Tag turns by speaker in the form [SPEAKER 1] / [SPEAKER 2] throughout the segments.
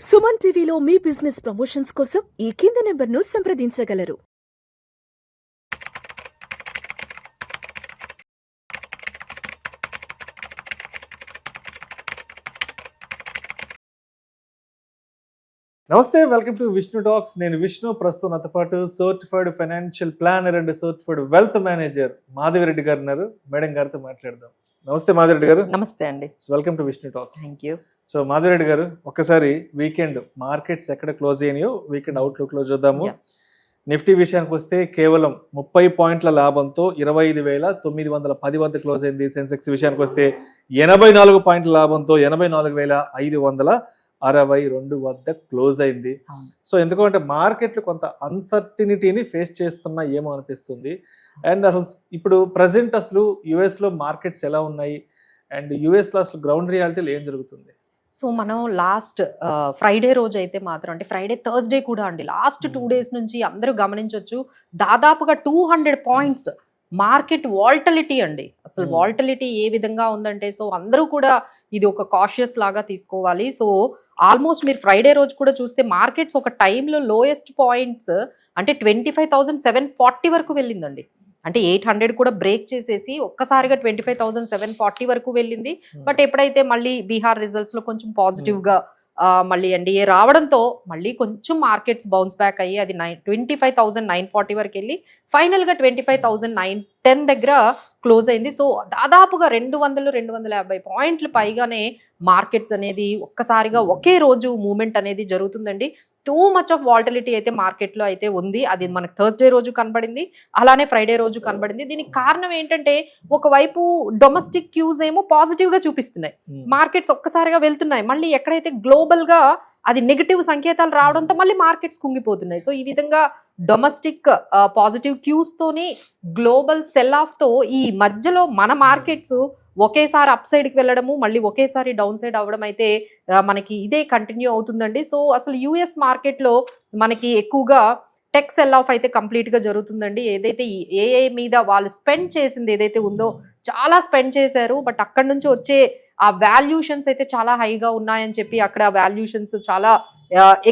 [SPEAKER 1] సుమన్ టీవీలో మీ business promotions కోసం ఈ కింది నెంబర్ను సంప్రదించగలరు.
[SPEAKER 2] నమస్తే, వెల్కమ్ టు విష్ణు టాక్స్. నేను విష్ణు. ప్రస్తుతం నాతో పాటు certified financial planner and certified wealth manager Madhavi Reddy గారు ఉన్నారు. మేడం గారితో మాట్లాడదాం. నమస్తే మాధవిరెడ్డి గారు.
[SPEAKER 3] నమస్తే అండి.
[SPEAKER 2] Welcome to Vishnu talks.
[SPEAKER 3] Thank you.
[SPEAKER 2] So Madhavi Reddy గారు, ఒక్కసారి వీకెండ్ మార్కెట్స్ ఎక్కడ క్లోజ్ అయినాయో వీకెండ్ అవుట్లుక్ లో చూద్దాము. నిఫ్టీ విషయానికి వస్తే కేవలం 30 పాయింట్ల లాభంతో 25,910 వద్ద క్లోజ్ అయింది. సెన్సెక్స్ విషయానికి వస్తే 84 పాయింట్ల లాభంతో 84,562 వద్ద క్లోజ్ అయింది. సో ఎందుకంటే మార్కెట్లు కొంత అన్సర్టినిటీని ఫేస్ చేస్తున్నా ఏమో అనిపిస్తుంది. అండ్ అసలు ఇప్పుడు ప్రజెంట్ అసలు యుఎస్ లో మార్కెట్స్ ఎలా ఉన్నాయి అండ్ యుఎస్ లో అసలు గ్రౌండ్ రియాలిటీలో ఏం జరుగుతుంది?
[SPEAKER 3] సో మనం లాస్ట్ ఫ్రైడే రోజు అయితే మాత్రం, అంటే ఫ్రైడే థర్స్డే కూడా అండి, లాస్ట్ 2 days నుంచి అందరూ గమనించవచ్చు, దాదాపుగా 200 పాయింట్స్ మార్కెట్ వాల్టిలిటీ అండి. అసలు వాల్టిలిటీ ఏ విధంగా ఉందంటే, సో అందరూ కూడా ఇది ఒక కాషియస్ లాగా తీసుకోవాలి. సో ఆల్మోస్ట్ మీరు ఫ్రైడే రోజు కూడా చూస్తే మార్కెట్స్ ఒక టైంలో లోయెస్ట్ పాయింట్స్ అంటే 25,740 వరకు వెళ్ళిందండి. అంటే 800 కూడా బ్రేక్ చేసేసి ఒక్కసారిగా 25,740 వరకు వెళ్ళింది. బట్ ఎప్పుడైతే మళ్ళీ బీహార్ రిజల్ట్స్ లో కొంచెం పాజిటివ్ గా మళ్ళీ ఎన్డీఏ రావడంతో మళ్ళీ కొంచెం మార్కెట్స్ బౌన్స్ బ్యాక్ అయ్యి అది 25,940 వరకు వెళ్ళి ఫైనల్ గా 25,910 దగ్గర క్లోజ్ అయింది. సో దాదాపుగా 200-250 పాయింట్లు పైగానే మార్కెట్స్ అనేది ఒక్కసారిగా ఒకే రోజు మూవ్మెంట్ అనేది జరుగుతుందండి. టూ మచ్ ఆఫ్ వాల్టిలిటీ అయితే మార్కెట్లో అయితే ఉంది. అది మనకు థర్స్డే రోజు కనబడింది, అలానే ఫ్రైడే రోజు కనబడింది. దీనికి కారణం ఏంటంటే, ఒకవైపు డొమెస్టిక్ క్యూస్ ఏమో పాజిటివ్ గా చూపిస్తున్నాయి, మార్కెట్స్ ఒక్కసారిగా వెళ్తున్నాయి. మళ్ళీ ఎక్కడైతే గ్లోబల్ గా అది నెగిటివ్ సంకేతాలు రావడంతో మళ్ళీ మార్కెట్స్ కుంగిపోతున్నాయి. సో ఈ విధంగా డొమెస్టిక్ పాజిటివ్ క్యూస్ తోని గ్లోబల్ సెల్ ఆఫ్ తో ఈ మధ్యలో మన మార్కెట్స్ ఒకేసారి అప్ సైడ్ కి వెళ్ళడము, మళ్ళీ ఒకేసారి డౌన్ సైడ్ అవ్వడం అయితే మనకి ఇదే కంటిన్యూ అవుతుందండి. సో అసలు యుఎస్ మార్కెట్ లో మనకి ఎక్కువగా టెక్ సెల్ ఆఫ్ అయితే కంప్లీట్ గా జరుగుతుందండి. ఏదైతే ఏఐ మీద వాళ్ళు స్పెండ్ చేసింది ఏదైతే ఉందో చాలా స్పెండ్ చేశారు, బట్ అక్కడ నుంచి వచ్చే ఆ వాల్యూషన్స్ అయితే చాలా హైగా ఉన్నాయని చెప్పి అక్కడ వాల్యూషన్స్ చాలా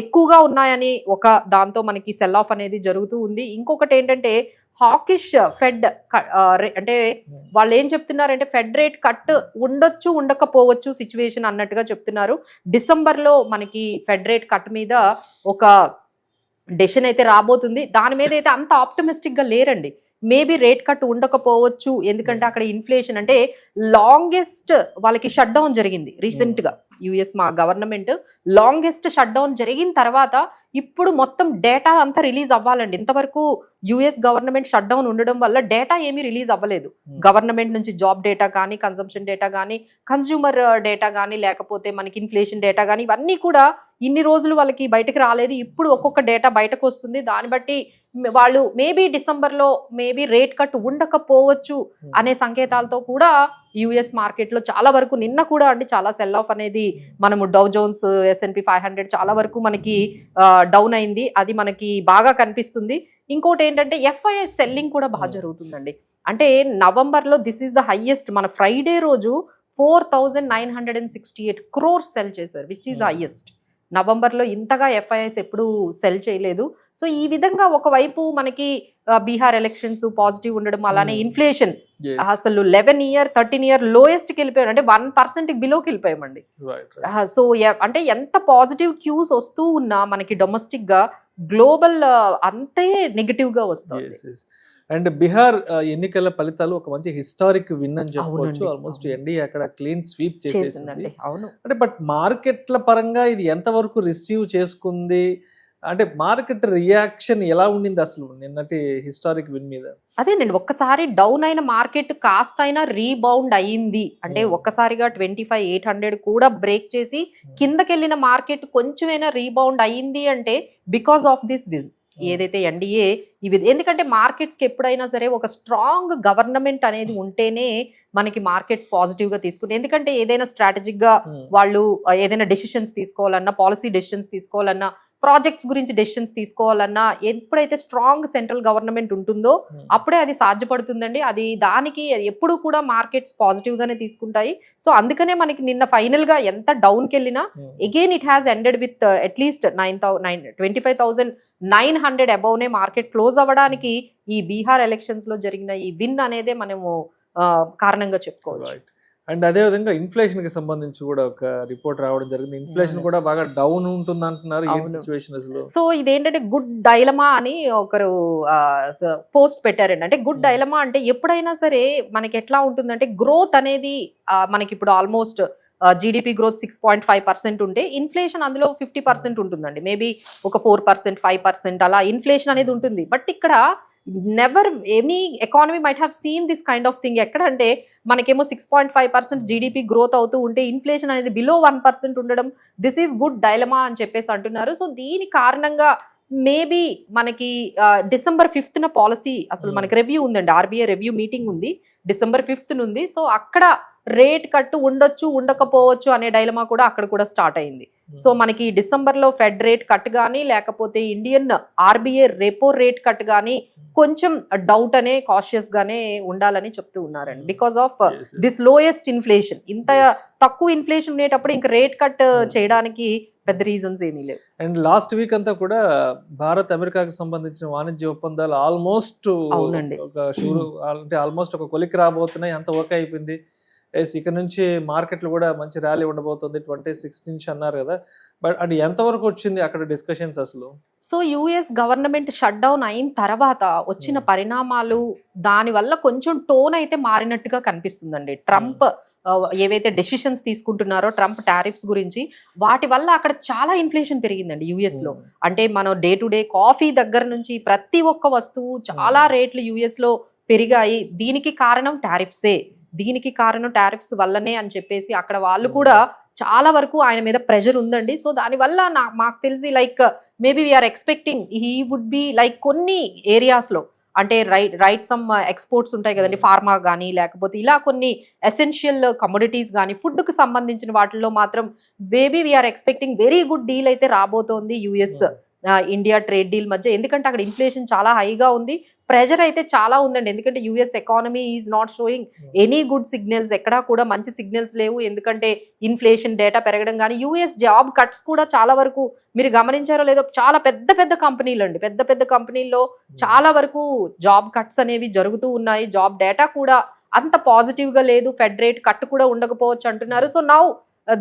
[SPEAKER 3] ఎక్కువగా ఉన్నాయని ఒక దాంతో మనకి సెల్ ఆఫ్ అనేది జరుగుతూ ఉంది. ఇంకొకటి ఏంటంటే, హాకిష్ ఫెడ్ అంటే వాళ్ళు ఏం చెప్తున్నారంటే, ఫెడ్ రేట్ కట్ ఉండొచ్చు ఉండకపోవచ్చు సిచ్యువేషన్ అన్నట్టుగా చెప్తున్నారు. డిసెంబర్లో మనకి ఫెడ్ రేట్ కట్ మీద ఒక డెసిషన్ అయితే రాబోతుంది. దాని మీద అయితే అంత ఆప్టమిస్టిక్ గా లేరండి. మేబీ రేట్ కట్ ఉండకపోవచ్చు, ఎందుకంటే అక్కడ ఇన్ఫ్లేషన్ అంటే లాంగెస్ట్ వాళ్ళకి షట్ డౌన్ జరిగింది రీసెంట్ గా. యుఎస్ మా గవర్నమెంట్ లాంగెస్ట్ షట్ డౌన్ జరిగిన తర్వాత ఇప్పుడు మొత్తం డేటా అంతా రిలీజ్ అవ్వాలండి. ఇంతవరకు యుఎస్ గవర్నమెంట్ షట్ డౌన్ ఉండడం వల్ల డేటా ఏమీ రిలీజ్ అవ్వలేదు. గవర్నమెంట్ నుంచి జాబ్ డేటా కానీ, కన్సంప్షన్ డేటా కానీ, కన్స్యూమర్ డేటా కానీ, లేకపోతే మనకి ఇన్ఫ్లేషన్ డేటా కానీ, ఇవన్నీ కూడా ఇన్ని రోజులు వాళ్ళకి బయటకు రాలేదు. ఇప్పుడు ఒక్కొక్క డేటా బయటకు వస్తుంది. దాన్ని బట్టి వాళ్ళు మేబీ డిసెంబర్లో మేబీ రేట్ కట్ ఉండకపోవచ్చు అనే సంకేతాలతో కూడా యుఎస్ మార్కెట్లో చాలా వరకు నిన్న కూడా అండి చాలా సెల్ ఆఫ్ అనేది మనము డౌ జోన్స్, S&P 500 చాలా వరకు మనకి డౌన్ అయింది. అది మనకి బాగా కనిపిస్తుంది. ఇంకోటి ఏంటంటే, ఎఫ్ఐఐ సెల్లింగ్ కూడా బాగా జరుగుతుందండి. అంటే నవంబర్లో దిస్ ఈస్ ద హైయెస్ట్. మన ఫ్రైడే రోజు 4,968 crores సెల్ చేశారు, విచ్ ఈస్ హైయెస్ట్. నవంబర్లో ఇంతగా ఎఫ్ఐఐస్ ఎప్పుడు సెల్ చేయలేదు. సో ఈ విధంగా ఒకవైపు మనకి బీహార్ ఎలక్షన్స్ పాజిటివ్ ఉండడం, అలానే ఇన్ఫ్లేషన్ అసలు 13 year లోయెస్ట్కి వెళ్ళిపోయాడు, అంటే 1% బిలోకి వెళ్ళిపోయామండి. సో అంటే ఎంత పాజిటివ్ క్యూస్ వస్తూ ఉన్నా మనకి డొమెస్టిక్ గా గ్లోబల్ అంతే నెగిటివ్ గా వస్తుంది.
[SPEAKER 2] అండ్ బీహార్ ఎన్నికల ఫలితాలు ఒక మంచి హిస్టారిక్ విన్ అని చెప్పవచ్చు. ఆల్మోస్ట్ ఎన్డీఏ అక్కడ క్లీన్ స్వీప్ చేసేసింది. అంటే బట్ మార్కెట్ల పరంగా ఇది ఎంత వరకు రిసీవ్ చేసుకుంది, అంటే మార్కెట్ రియాక్షన్ ఎలా ఉండింది అసలు నిన్నటి హిస్టారిక్ విన్ మీద?
[SPEAKER 3] అదేనండి, ఒక్కసారి డౌన్ అయిన మార్కెట్ కాస్త అయినా రీబౌండ్ అయ్యింది. అంటే ఒక్కసారిగా 25,800 కూడా బ్రేక్ చేసి కిందకెళ్ళిన మార్కెట్ కొంచెమైనా రీబౌండ్ అయ్యింది అంటే బికాస్ ఆఫ్ దిస్ విన్ ఏదైతే ఎన్డీఏ ఇవి. ఎందుకంటే మార్కెట్స్కి ఎప్పుడైనా సరే ఒక స్ట్రాంగ్ గవర్నమెంట్ అనేది ఉంటేనే మనకి మార్కెట్స్ పాజిటివ్ గా తీసుకుంటే, ఎందుకంటే ఏదైనా స్ట్రాటజిక్ గా వాళ్ళు ఏదైనా డెసిషన్స్ తీసుకోవాలన్నా, పాలసీ డెసిషన్స్ తీసుకోవాలన్నా ప్రాజెక్ట్స్ గురించి డెసిషన్స్ తీసుకోవాలన్నా ఎప్పుడైతే స్ట్రాంగ్ సెంట్రల్ గవర్నమెంట్ ఉంటుందో అప్పుడే అది సాధ్యపడుతుందండి. అది దానికి ఎప్పుడు కూడా మార్కెట్స్ పాజిటివ్ గానే తీసుకుంటాయి. సో అందుకనే మనకి నిన్న ఫైనల్ గా ఎంత డౌన్ కి వెళ్ళినా again it has ended with at least 25,900 above నే మార్కెట్ క్లోజ్ అవ్వడానికి ఈ బీహార్ ఎలక్షన్స్ లో జరిగిన ఈ విన్ అనేదే మనము కారణంగా చెప్పుకోవచ్చు.
[SPEAKER 2] అండ్ అదే విధంగా ఇన్ఫ్లేషన్ కి సంబంధించి కూడా ఒక రిపోర్ట్ రావడం జరిగింది. ఇన్ఫ్లేషన్ కూడా బాగా డౌన్ ఉంటుంది అంటున్నారు.
[SPEAKER 3] సో ఇదేంటంటే గుడ్ డైలమా అని ఒకరు పోస్ట్ పెట్టారండి. అంటే గుడ్ డైలమా అంటే ఎప్పుడైనా సరే మనకి ఎట్లా ఉంటుందంటే గ్రోత్ అనేది మనకి ఇప్పుడు ఆల్మోస్ట్ జీడిపి గ్రోత్ 6.5% ఉంటే ఇన్ఫ్లేషన్ అందులో 50% ఉంటుందండి. మేబీ ఒక 4%, 5% అలా ఇన్ఫ్లేషన్ అనేది ఉంటుంది. బట్ ఇక్కడ never any economy might have seen this kind of thing. ఎక్కడంటే మనకేమో 6.5% జీడిపి గ్రోత్ అవుతూ ఉంటే ఇన్ఫ్లేషన్ అనేది బిలో 1% ఉండడం, దిస్ ఈజ్ గుడ్ డైలమా అని చెప్పేసి అంటున్నారు. సో దీని కారణంగా మేబీ మనకి December 5th పాలసీ అసలు మనకి రివ్యూ ఉందండి. ఆర్బీఐ రివ్యూ మీటింగ్ ఉంది December 5th ఉంది. సో అక్కడ రేట్ కట్టు ఉండొచ్చు ఉండకపోవచ్చు అనే డైలమా కూడా అక్కడ కూడా స్టార్ట్ అయింది. సో మనకి డిసెంబర్లో ఫెడ్ రేట్ కట్ కానీ లేకపోతే Indian RBI repo rate cut కానీ కొంచెం డౌట్ అనే కాషియస్ గానే ఉండాలని చెప్తూ ఉన్నారండి. Because of this lowest inflation, ఇంత తక్కువ ఇన్ఫ్లేషన్ ఉండేటప్పుడు ఇంకా రేట్ కట్ చేయడానికి పెద్ద రీజన్స్ ఏమీ లేవు.
[SPEAKER 2] అండ్ లాస్ట్ వీక్ అంతా కూడా భారత్ అమెరికాకి సంబంధించిన వాణిజ్య ఒప్పందాలు ఆల్మోస్ట్ ఒక కొలికి రాబోతున్నాయి, అంత ఓకే అయిపోయింది. ఇక నుంచి మార్కెట్లు కూడా మంచి ర్యాలీ ఉండబోతుంది 26 నుంచి అన్నారు కదా. బట్ అది ఎంతవరకు వచ్చింది అక్కడ డిస్కషన్స్ అసలు?
[SPEAKER 3] So US government shut down అయిన తర్వాత వచ్చిన పరిణామాలు దాని వల్ల కొంచెం టోన్ అయితే మారినట్టుగా కనిపిస్తుందండి. ట్రంప్ ఏవైతే డెసిషన్స్ తీసుకుంటున్నారో ట్రంప్ టారిఫ్స్ గురించి, వాటి వల్ల అక్కడ చాలా ఇన్ఫ్లేషన్ పెరిగిందండి యుఎస్ లో. అంటే మనం డే టు డే కాఫీ దగ్గర నుంచి ప్రతి ఒక్క వస్తువు చాలా రేట్లు యుఎస్ లో పెరిగాయి. దీనికి కారణం టారిఫ్సే, దీనికి కారణం టారిఫ్స్ వల్లనే అని చెప్పేసి అక్కడ వాళ్ళు కూడా చాలా వరకు ఆయన మీద ప్రెషర్ ఉందండి. సో దానివల్ల మాకు తెలిసి like maybe we are expecting he would be like కొన్ని ఏరియాస్లో అంటే రైట్ సమ్ ఎక్స్పోర్ట్స్ ఉంటాయి కదండి, ఫార్మా కానీ లేకపోతే ఇలా కొన్ని ఎసెన్షియల్ కమోడిటీస్ కానీ ఫుడ్కి సంబంధించిన వాటిల్లో మాత్రం maybe we are expecting very good deal అయితే రాబోతోంది యుఎస్ ఇండియా ట్రేడ్ డీల్ మధ్య. ఎందుకంటే అక్కడ ఇన్ఫ్లేషన్ చాలా హైగా ఉంది, ప్రెజర్ అయితే చాలా ఉందండి. ఎందుకంటే US economy is not showing any good signals, ఎక్కడా కూడా మంచి సిగ్నల్స్ లేవు. ఎందుకంటే ఇన్ఫ్లేషన్ డేటా పెరగడం కానీ యుఎస్ జాబ్ కట్స్ కూడా చాలా వరకు మీరు గమనించారో లేదో, చాలా పెద్ద పెద్ద కంపెనీలు అండి, పెద్ద పెద్ద కంపెనీల్లో చాలా వరకు జాబ్ కట్స్ అనేవి జరుగుతూ ఉన్నాయి. జాబ్ డేటా కూడా అంత పాజిటివ్ గా లేదు, ఫెడ్ రేట్ కట్ కూడా ఉండకపోవచ్చు అంటున్నారు. So now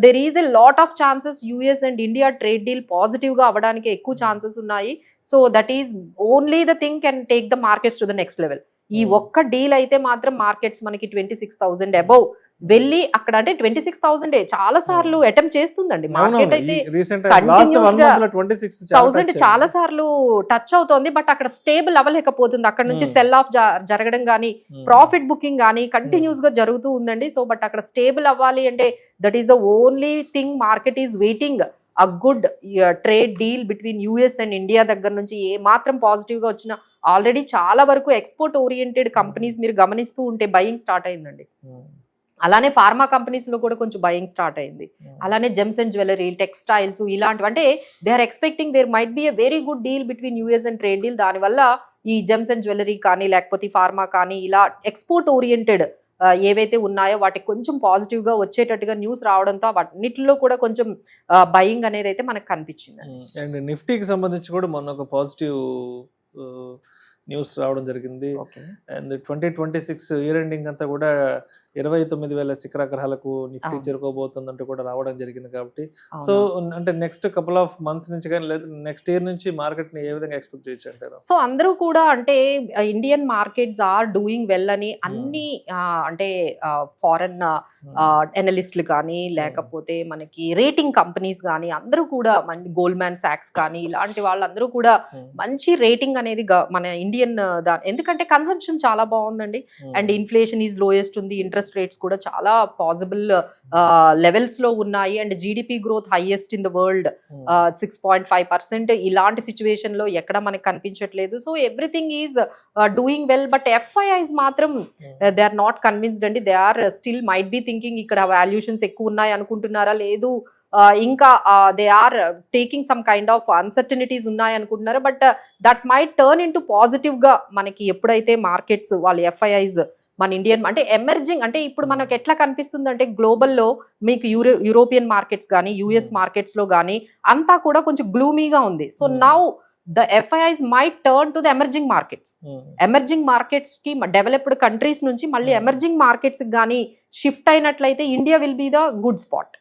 [SPEAKER 3] there is a lot of chances US and India trade deal positive గా అవ్వడానికి ఎక్కువ ఛాన్సెస్ ఉన్నాయి. So that is only the thing can take the markets to the next level. ఈ ఒక్క deal అయితే మాత్రం మార్కెట్స్ మనకి 26,000 above వెళ్ళి అక్కడ అంటే 26,000 చాలా సార్లు అటెంప్ట్ చేస్తుందండి మార్కెట్ అయితే, 26,000 చాలా సార్లు టచ్ అవుతోంది. బట్ అక్కడ స్టేబుల్ అవ్వలేకపోతుంది. అక్కడ నుంచి సెల్ ఆఫ్ జరగడం కానీ ప్రాఫిట్ బుకింగ్ కానీ కంటిన్యూస్ గా జరుగుతూ ఉందండి. సో బట్ అక్కడ స్టేబుల్ అవ్వాలి అంటే that is the only thing market is waiting a good trade deal between US and India దగ్గర నుంచి ఏ మాత్రం పాజిటివ్ గా వచ్చినా. ఆల్రెడీ చాలా వరకు ఎక్స్పోర్ట్ ఓరియంటెడ్ కంపెనీస్ మీరు గమనిస్తూ ఉంటే బయింగ్ స్టార్ట్ అయిందండి. అలానే ఫార్మా కంపెనీస్ లో కూడా కొంచెం బయింగ్ స్టార్ట్ అయింది. అలానే జెమ్స్ అండ్ జ్యువెలరీ, టెక్స్టైల్స్ ఇలాంటివి, అంటే they are expecting there might be a very good deal between US and trade deal. దానివల్ల ఈ జెమ్స్ అండ్ జ్యువెలరీ కానీ లేకపోతే ఫార్మా కానీ ఇలా ఎక్స్పోర్ట్ ఓరియంటెడ్ ఏవైతే ఉన్నాయో వాటికి కొంచెం పాజిటివ్ గా వచ్చేటట్టుగా న్యూస్ రావడంతో వాటిలో కూడా కొంచెం బయింగ్ అనేది అయితే మనకు కనిపించింది.
[SPEAKER 2] అండ్ నిఫ్టీకి సంబంధించి కూడా మొన్న ఒక పాజిటివ్ న్యూస్ రావడం జరిగింది. అండ్ 2026 ఇయర్ ఎండింగ్ అంతా కూడా 29,000 శిఖరాగ్రహాలకు నిఫ్టీ చేరుకోబోతుందంటూ కూడా రావడం జరిగింది. కాబట్టి సో అంటే నెక్స్ట్ కపుల్ ఆఫ్ మంత్స్ నుంచి కానీ లేదా నెక్స్ట్ ఇయర్ నుంచి మార్కెట్ ని ఏ విధంగా ఎక్స్పెక్ట్ చేయొచ్చు అంటారు?
[SPEAKER 3] సో అందరూ కూడా అంటే Indian markets are doing well అని అన్ని అంటే ఫారెన్ ఎనలిస్టులు కానీ లేకపోతే మనకి రేటింగ్ కంపెనీస్ కానీ అందరూ కూడా గోల్డ్మ్యాన్ సాక్స్ కానీ ఇలాంటి వాళ్ళందరూ కూడా మంచి రేటింగ్ అనేది మన ఇండియన్ ఎందుకంటే కన్సంప్షన్ చాలా బాగుందండి. అండ్ ఇన్ఫ్లేషన్ ఈజ్ లోయెస్ట్ ఉంది, ఇంట్రెస్ట్ రేట్స్ కూడా చాలా పాసిబుల్ లెవెల్స్ లో ఉన్నాయి. And GDP growth highest in the world 6.5%. ఇలాంటి సిచ్యువేషన్ లో ఎక్కడ మనకి కనిపించట్లేదు. So everything is doing well. But FIIs మాత్రం దే ఆర్ నాట్ కన్విన్స్డ్ అండి. They are still might be thinking ఇక్కడ వాల్యూషన్స్ ఎక్కువ ఉన్నాయి అనుకుంటున్నారా, లేదు ఇంకా they are taking some kind of uncertainties ఉన్నాయి అనుకుంటున్నారు. But that might turn in to positive గా మనకి ఎప్పుడైతే మార్కెట్స్ వాళ్ళు ఎఫ్ఐఐస్ మన ఇండియన్ అంటే ఎమర్జింగ్ అంటే ఇప్పుడు మనకు ఎట్లా కనిపిస్తుంది అంటే గ్లోబల్లో మీకు యూరోపియన్ మార్కెట్స్ కానీ యుఎస్ మార్కెట్స్ లో కానీ అంతా కూడా కొంచెం గ్లూమీగా ఉంది. So now the FIIs might turn to the emerging markets. Emerging markets కి డెవలప్డ్ కంట్రీస్ నుంచి మళ్ళీ ఎమర్జింగ్ మార్కెట్స్ గానీ షిఫ్ట్ అయినట్లయితే India will be the good spot.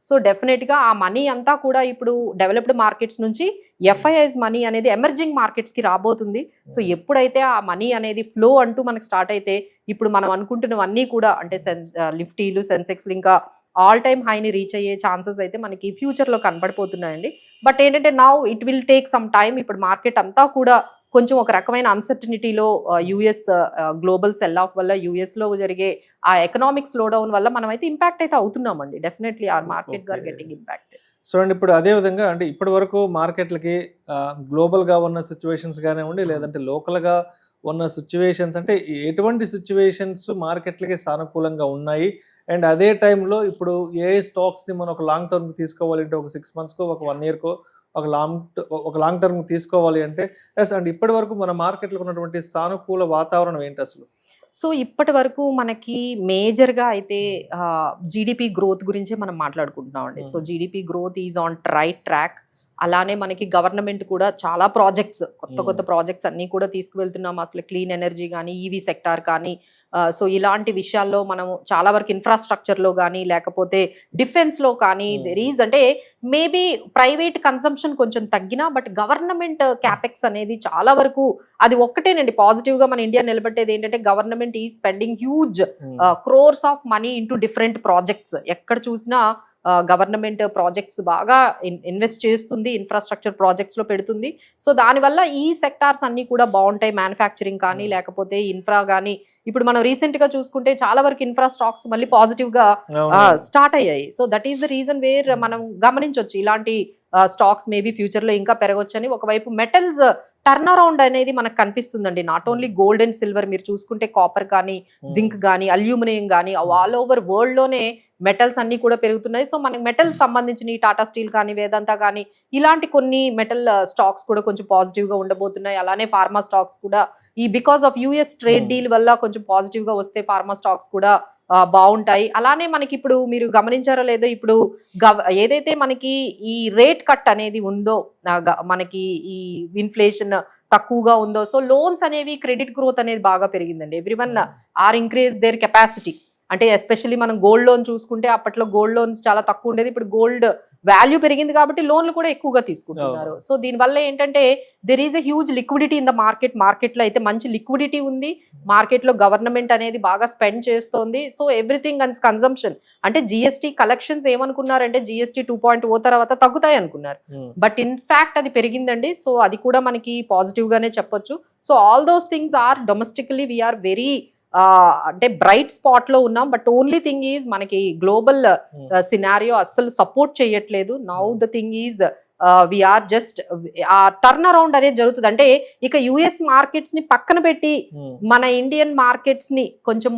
[SPEAKER 3] So definite గా ఆ మనీ అంతా కూడా ఇప్పుడు డెవలప్డ్ మార్కెట్స్ నుంచి ఎఫ్ఐఐస్ మనీ అనేది ఎమర్జింగ్ మార్కెట్స్ కి రాబోతుంది. సో ఎప్పుడైతే ఆ మనీ అనేది ఫ్లో అంటూ మనకు స్టార్ట్ అయితే ఇప్పుడు మనం అనుకుంటున్నవన్నీ కూడా అంటే నిఫ్టీలు సెన్సెక్స్ ఇంకా ఆల్ టైమ్ హైని రీచ్ అయ్యే ఛాన్సెస్ అయితే మనకి ఫ్యూచర్ లో కనపడిపోతున్నాయండి. బట్ ఏంటంటే now it will take some time. ఇప్పుడు మార్కెట్ అంతా కూడా కొంచెం ఒక రకమైన అన్సర్టనిటీలో యుఎస్ గ్లోబల్ సెల్ ఆఫ్ వల్ల యుఎస్ లో జరిగే ఆ ఎకనామిక్ స్లో డౌన్ వల్ల మనం అయితే ఇంపాక్ట్ అయితే అవుతున్నామండి. Definitely are markets are getting impacted.
[SPEAKER 2] So అండి ఇప్పుడు అదే విధంగా అంటే ఇప్పటి వరకు మార్కెట్లకి గ్లోబల్ గా ఉన్న సిచ్యువేషన్స్ కానివ్వండి లేదంటే లోకల్ గా ఉన్న సిచ్యువేషన్స్ అంటే ఎటువంటి సిచ్యువేషన్స్ మార్కెట్లకి సానుకూలంగా ఉన్నాయి అండ్ అదే టైంలో ఇప్పుడు ఏ స్టాక్స్ని మనం ఒక లాంగ్ టర్మ్ తీసుకోవాలంటే ఒక 6 monthsకో ఒక 1 yearకో ఒక లాంగ్ టర్మ్ తీసుకోవాలి అంటే ఎస్ అండ్ ఇప్పటి వరకు మన మార్కెట్లో ఉన్నటువంటి సానుకూల వాతావరణం ఏంటి అసలు?
[SPEAKER 3] సో ఇప్పటి వరకు మనకి మేజర్గా అయితే జీడిపి గ్రోత్ గురించే మనం మాట్లాడుకుంటున్నాం అండి. So GDP growth is on right track. అలానే మనకి గవర్నమెంట్ కూడా చాలా ప్రాజెక్ట్స్ కొత్త ప్రాజెక్ట్స్ అన్నీ కూడా తీసుకువెళ్తున్నాం. అసలు క్లీన్ ఎనర్జీ కానీ ఈవీ సెక్టార్ కానీ సో ఇలాంటి విషయాల్లో మనం చాలా వరకు ఇన్ఫ్రాస్ట్రక్చర్లో కానీ లేకపోతే డిఫెన్స్లో కానీ దెర్ అంటే మేబీ ప్రైవేట్ కన్సంప్షన్ కొంచెం తగ్గినా బట్ గవర్నమెంట్ క్యాపెక్స్ అనేది చాలా వరకు అది ఒక్కటేనండి పాజిటివ్గా మన ఇండియా నిలబెట్టేది ఏంటంటే గవర్నమెంట్ ఈ spending huge crores of money into different projects. ఎక్కడ చూసినా గవర్నమెంట్ ప్రాజెక్ట్స్ బాగా ఇన్వెస్ట్ చేస్తుంది, ఇన్ఫ్రాస్ట్రక్చర్ ప్రాజెక్ట్స్ లో పెడుతుంది. సో దానివల్ల ఈ సెక్టార్స్ అన్ని కూడా బాగుంటాయి. మ్యానుఫ్యాక్చరింగ్ కానీ లేకపోతే ఇన్ఫ్రా కానీ ఇప్పుడు మనం రీసెంట్ గా చూసుకుంటే చాలా వరకు ఇన్ఫ్రా స్టాక్స్ మళ్ళీ పాజిటివ్ గా స్టార్ట్ అయ్యాయి. So that is the reason where మనం గమనించవచ్చు ఇలాంటి స్టాక్స్ మేబీ ఫ్యూచర్ లో ఇంకా పెరగొచ్చని. ఒకవైపు మెటల్స్ టర్న్ అరౌండ్ అనేది మనకు కనిపిస్తుందండి. Not only gold and silver, మీరు చూసుకుంటే కాపర్ కానీ జింక్ కానీ అల్యూమినియం కానీ ఆల్ ఓవర్ వరల్డ్ లోనే మెటల్స్ అన్ని కూడా పెరుగుతున్నాయి. సో మనకి మెటల్స్ సంబంధించిన టాటా స్టీల్ కానీ వేదాంత కానీ ఇలాంటి కొన్ని మెటల్ స్టాక్స్ కూడా కొంచెం పాజిటివ్ గా ఉండబోతున్నాయి. అలానే ఫార్మా స్టాక్స్ కూడా ఈ because of US trade deal వల్ల కొంచెం పాజిటివ్ గా వస్తే ఫార్మా స్టాక్స్ కూడా బాగుంటాయి. అలానే మనకి ఇప్పుడు మీరు గమనించారో లేదో ఇప్పుడు ఏదైతే మనకి ఈ రేట్ కట్ అనేది ఉందో మనకి ఈ ఇన్ఫ్లేషన్ తక్కువగా ఉందో సో లోన్స్ అనేవి క్రెడిట్ గ్రోత్ అనేది బాగా పెరిగిందండి. Everyone are increase their capacity. అంటే ఎస్పెషల్లీ మనం గోల్డ్ లోన్ చూసుకుంటే అప్పట్లో గోల్డ్ లోన్స్ చాలా తక్కువ ఉండేది. ఇప్పుడు గోల్డ్ వాల్యూ పెరిగింది కాబట్టి లోన్లు కూడా ఎక్కువగా తీసుకుంటున్నారు. సో దీనివల్ల ఏంటంటే there is a huge liquidity in the మార్కెట్లో అయితే మంచి లిక్విడిటీ ఉంది. మార్కెట్లో గవర్నమెంట్ అనేది బాగా స్పెండ్ చేస్తోంది. సో ఎవ్రీథింగ్ అండ్ కన్సంప్షన్ అంటే జిఎస్టీ కలెక్షన్స్ ఏమనుకున్నారంటే జిఎస్టీ 2.0 తర్వాత తగ్గుతాయి అనుకున్నారు. బట్ ఇన్ ఫ్యాక్ట్ అది పెరిగిందండి. సో అది కూడా మనకి పాజిటివ్ గానే చెప్పొచ్చు. So all those things are domestically we're very అంటే బ్రైట్ స్పాట్ లో ఉన్నాం. బట్ ఓన్లీ థింగ్ ఈజ్ మనకి గ్లోబల్ సినారియో అస్సలు సపోర్ట్ చేయట్లేదు. Now the thing is we're just ఆ టర్న్ అరౌండ్ అనేది జరుగుతుంది. అంటే ఇక యుఎస్ మార్కెట్స్ ని పక్కన పెట్టి మన ఇండియన్ మార్కెట్స్ ని కొంచెం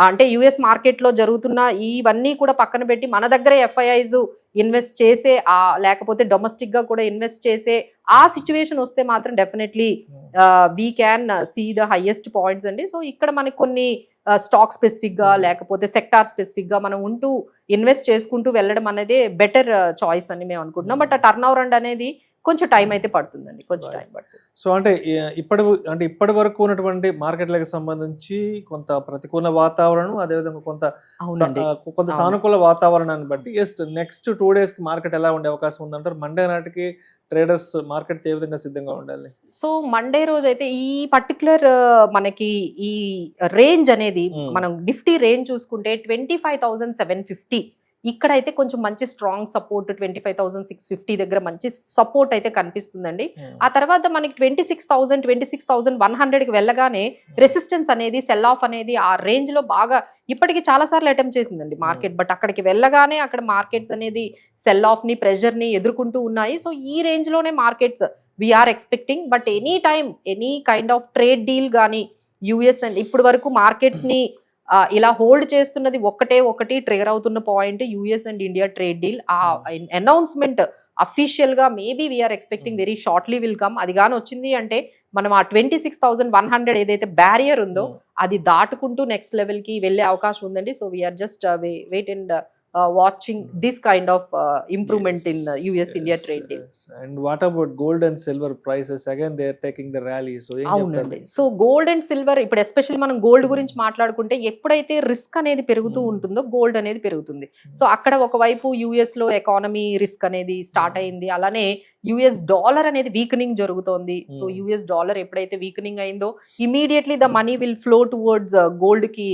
[SPEAKER 3] అంటే యుఎస్ మార్కెట్ లో జరుగుతున్న ఇవన్నీ కూడా పక్కన పెట్టి మన దగ్గర ఎఫ్ఐఐస్ ఇన్వెస్ట్ చేసే లేకపోతే డొమెస్టిక్ గా కూడా ఇన్వెస్ట్ చేసే ఆ సిచ్యువేషన్ వస్తే మాత్రం definitely we can see the highest points అండి. సో ఇక్కడ మనకి కొన్ని స్టాక్ స్పెసిఫిక్ గా లేకపోతే సెక్టార్ స్పెసిఫిక్ గా మనం ఉంటూ ఇన్వెస్ట్ చేసుకుంటూ వెళ్ళడం అనేది బెటర్ చాయిస్ అని మేము అనుకుంటున్నాం. బట్ ఆ టర్న్ ఓవర్ అనేది కొంచెం టైం అయితే పడుతుందండి, కొంచెం టైం పడుతుంది.
[SPEAKER 2] సో అంటే ఇప్పటి వరకు ఉన్నటువంటి మార్కెట్లకు సంబంధించి కొంత ప్రతికూల వాతావరణం అదేవిధంగా కొంత సానుకూల వాతావరణాన్ని బట్టి నెక్స్ట్ 2 days కి మార్కెట్ ఎలా ఉండే అవకాశం ఉందంటారు? మండే నాటికి ట్రేడర్స్ మార్కెట్ ఏ విధంగా సిద్ధంగా ఉండాలి?
[SPEAKER 3] సో మండే రోజు అయితే ఈ పర్టికులర్ మనకి ఈ రేంజ్ అనేది మనం నిఫ్టీ రేంజ్ చూసుకుంటే 25,750 ఇక్కడైతే కొంచెం మంచి స్ట్రాంగ్ సపోర్ట్ 25,650 దగ్గర మంచి సపోర్ట్ అయితే కనిపిస్తుందండి. ఆ తర్వాత మనకి 26,100కి వెళ్ళగానే రెసిస్టెన్స్ అనేది సెల్ ఆఫ్ అనేది ఆ రేంజ్ లో బాగా ఇప్పటికి చాలా సార్లు అటెంప్ట్ చేసిందండి మార్కెట్. బట్ అక్కడికి వెళ్ళగానే అక్కడ మార్కెట్స్ అనేది సెల్ ఆఫ్ ని ప్రెషర్ ని ఎదుర్కొంటూ ఉన్నాయి. సో ఈ రేంజ్ లోనే markets we're expecting. But any kind of trade deal కానీ యుఎస్ అండ్ ఇప్పుడు వరకు మార్కెట్స్ ని ఇలా హోల్డ్ చేస్తున్నది ఒకటి ట్రిగర్ అవుతున్న point US and India trade deal. ఆ అనౌన్స్మెంట్ అఫీషియల్ గా maybe we are expecting very shortly will come. అది కానీ వచ్చింది అంటే మనం ఆ 26,100 ఏదైతే బ్యారియర్ ఉందో అది దాటుకుంటూ నెక్స్ట్ లెవెల్ కి వెళ్ళే అవకాశం ఉందండి. So we're just wait and watching this kind of improvement in US India trade deal.
[SPEAKER 2] And what about gold and silver prices? Again they are taking the rally. So
[SPEAKER 3] అవునండి. So gold and silver ఇప్పుడు especially మనం gold గురించి మాట్లాడుకుంటే ఎప్పుడైతే risk అనేది పెరుగుతూ ఉంటుందో gold అనేది పెరుగుతుంది. సో అక్కడ ఒకవైపు యుఎస్ లో ఎకానమీ రిస్క్ అనేది స్టార్ట్ అయింది, అలానే యుఎస్ డాలర్ అనేది వీకనింగ్ జరుగుతోంది. సో యుఎస్ డాలర్ ఎప్పుడైతే వీకనింగ్ అయిందో immediately the money will flow towards gold కి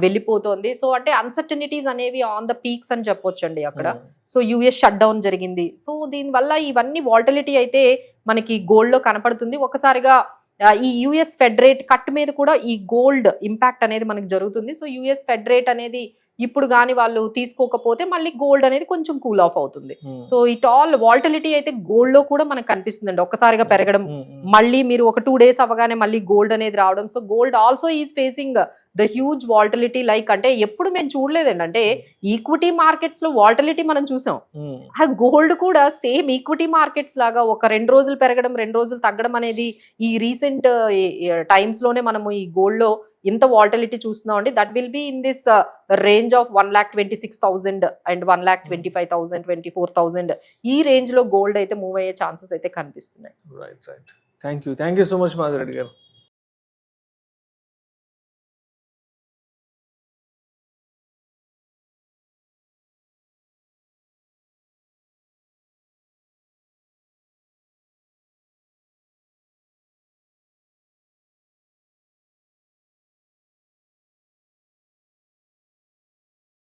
[SPEAKER 3] వెళ్ళిపోతోంది. సో అంటే అన్సర్టనిటీస్ అనేవి ఆన్ ద పీక్స్ అని చెప్పొచ్చండి అక్కడ. సో యుఎస్ షట్ డౌన్ జరిగింది. సో దీనివల్ల ఇవన్నీ వాల్టిలిటీ అయితే మనకి గోల్డ్ లో కనపడుతుంది. ఒకసారిగా ఈ యుఎస్ ఫెడ్ రేట్ కట్ మీద కూడా ఈ గోల్డ్ ఇంపాక్ట్ అనేది మనకి జరుగుతుంది. సో యుఎస్ ఫెడ్ రేట్ అనేది ఇప్పుడు కానీ వాళ్ళు తీసుకోకపోతే మళ్ళీ గోల్డ్ అనేది కొంచెం కూల్ ఆఫ్ అవుతుంది. సో ఇట్ ఆల్ వాల్టిలిటీ అయితే గోల్డ్ లో కూడా మనకు కనిపిస్తుందండి. ఒక్కసారిగా పెరగడం, మళ్ళీ మీరు ఒక 2 days అవగానే మళ్ళీ గోల్డ్ అనేది రావడం. So gold also is facing the huge volatility. Like అంటే ఎప్పుడు మేము చూడలేదండి, అంటే ఈక్విటీ మార్కెట్స్ లో వాల్టిలిటీ మనం చూసాం, ఆ గోల్డ్ కూడా సేమ్ ఈక్విటీ మార్కెట్స్ లాగా ఒక 2 రోజులు పెరగడం 2 రోజులు తగ్గడం అనేది ఈ రీసెంట్ టైమ్స్ లోనే మనము ఈ గోల్డ్ లో ఇంత వాల్టిలిటీ చూస్తున్నాం అండి. That will be in this range of 1,26,000 and 1,25,000, 24,000 ఈ రేంజ్ లో గోల్డ్ అయితే మూవ్ అయ్యే ఛాన్సెస్ అయితే కనిపిస్తున్నాయి.
[SPEAKER 2] Right. Thank you so much Madhu Reddy గారు.